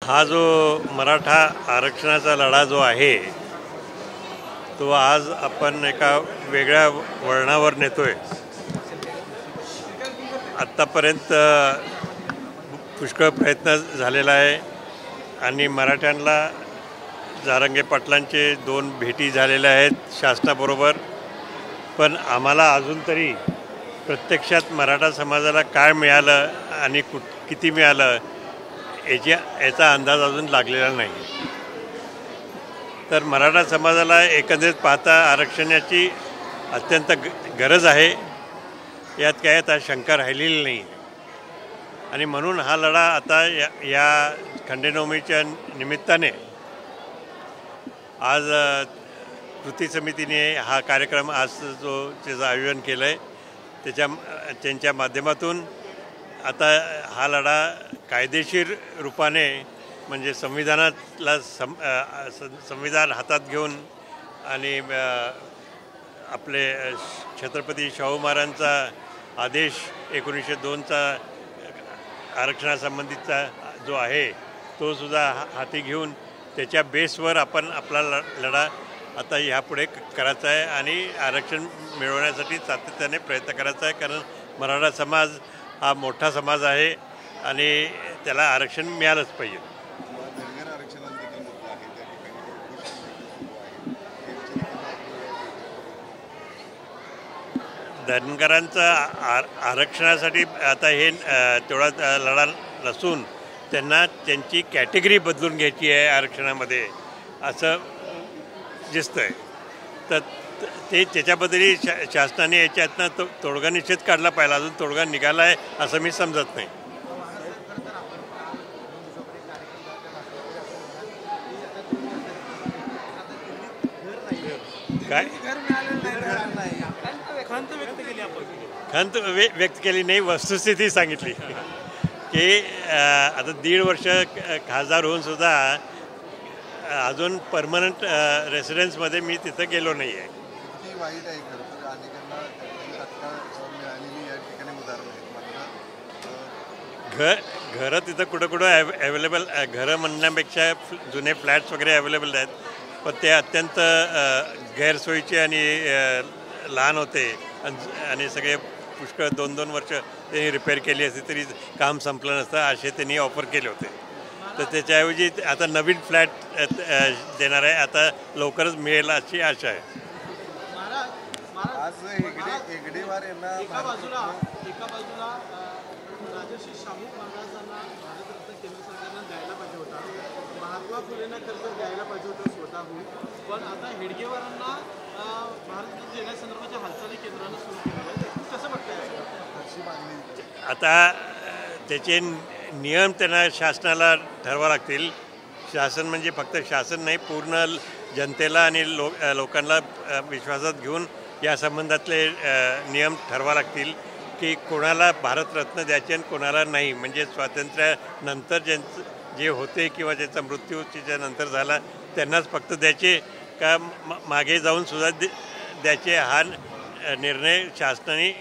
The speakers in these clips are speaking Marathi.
हा जो मराठा आरक्षणाचा लढा जो आहे तो आज आपण एका वेगळ्या वळणावर नेतोय। आत्तापर्यंत पुष्कळ प्रयत्न झालेला आहे आणि मराठ्यांना जारंगे पाटलांचे 2 भेटी झालेल्या आहेत शासनाबरोबर, पण आम्हाला अजून तरी प्रत्यक्षात मराठा समाजाला काय मिळालं आणि किती मिळालं याचा अंदाज अजून लागलेला नाही। तर मराठा समाजाला एकंदरीत पाहता आरक्षणाची अत्यंत गरज आहे, यात काय आता शंका राहिलेली नाही आणि म्हणून हा लढा आता या खंडेनवमीच्या निमित्ताने आज कृती समितीने हा कार्यक्रम आज त्याचं आयोजन केलं आहे। त्यांच्या माध्यमातून आता हा लढा कायदेशीर रूपाने म्हणजे संविधानातला संविधान हातात घेऊन आणि आपले छत्रपती शाहू महाराजांचा आदेश 1902चा आरक्षणासंबंधीचा जो आहे तो सुद्धा हाती घेऊन त्याच्या बेसवर आपण आपला लढा आता ह्यापुढे करायचा आहे आणि आरक्षण मिळवण्यासाठी सातत्याने प्रयत्न करायचा आहे, कारण मराठा समाज हा मोठा समाज आहे आणि त्याला आरक्षण मिळालंच पाहिजे। धनगरांचा आरक्षणासाठी आता हे तेवढा लढा नसून त्यांना त्यांची कॅटेगरी बदलून घ्यायची आहे आरक्षणामध्ये असं दिसतंय। तर ते त्याच्याबद्दलही शासनाने याच्यातनं तोडगा निषेध काढला पाहिजे, अजून तोडगा निघाला आहे असं मी समजत नाही। काय खंत व्यक्त केली नाही, वस्तुस्थिती सांगितली की आता 1.5 वर्ष खासदार होऊन सुद्धा अजून परमनंट रेसिडेन्समध्ये मी तिथं गेलो नाही आहे। घरं तिथं कुठं अवेलेबल, घरं म्हणण्यापेक्षा जुने फ्लॅट्स वगैरे अवेलेबल आहेत, पण ते अत्यंत गैरसोयीचे आणि लहान होते आणि सगळे पुष्कळ 2-2 वर्ष त्यांनी रिपेअर केली असती तरी काम संपलं नसतं असे त्यांनी ऑफर केले होते। तर त्याच्याऐवजी आता नवीन फ्लॅट देणार आहे, आता लवकरच मिळेल अशी आशा आहे। आज हेगडेवार यांना एका बाजूला राजर्षी शाहू महाराजांना भारतरत्न केंद्र सरकारनं द्यायला पाहिजे होता, महात्मा फुलेंना खरं द्यायला पाहिजे होतं स्वतःहून, पण आता हेडगेवारांना भारतरत्न देण्यासंदर्भाच्या हालचाली केंद्रानं सुरू केलेल्या आहेत, कसं वाटतं? आता त्याचे नियम त्यांना शासनाला ठरवावे लागतील। शासन म्हणजे फक्त शासन नाही, पूर्ण जनतेला आणि लोकांना विश्वासात घेऊन या संबंधातले नियम ठरवावे लागतील की कोणाला भारतरत्न द्यायचे आणि कोणाला नाही, म्हणजे स्वातंत्र्यानंतर जे होते किंवा ज्याचा मृत्यू त्याच्यानंतर झाला त्यांनाच फक्त द्यायचे का मागे जाऊन सुद्धा द्यायचे, हा निर्णय शासनाने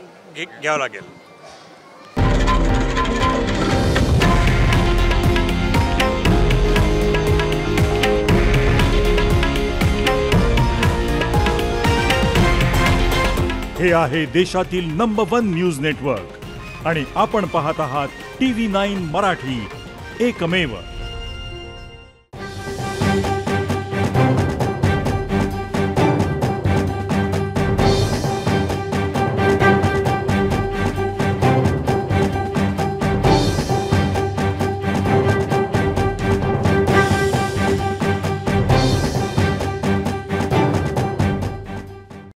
घ्यावा लागेल। हे आहे देशातील नंबर 1 न्यूज नेटवर्क आणि आपण पाहत आहात TV9 मराठी, एकमेव।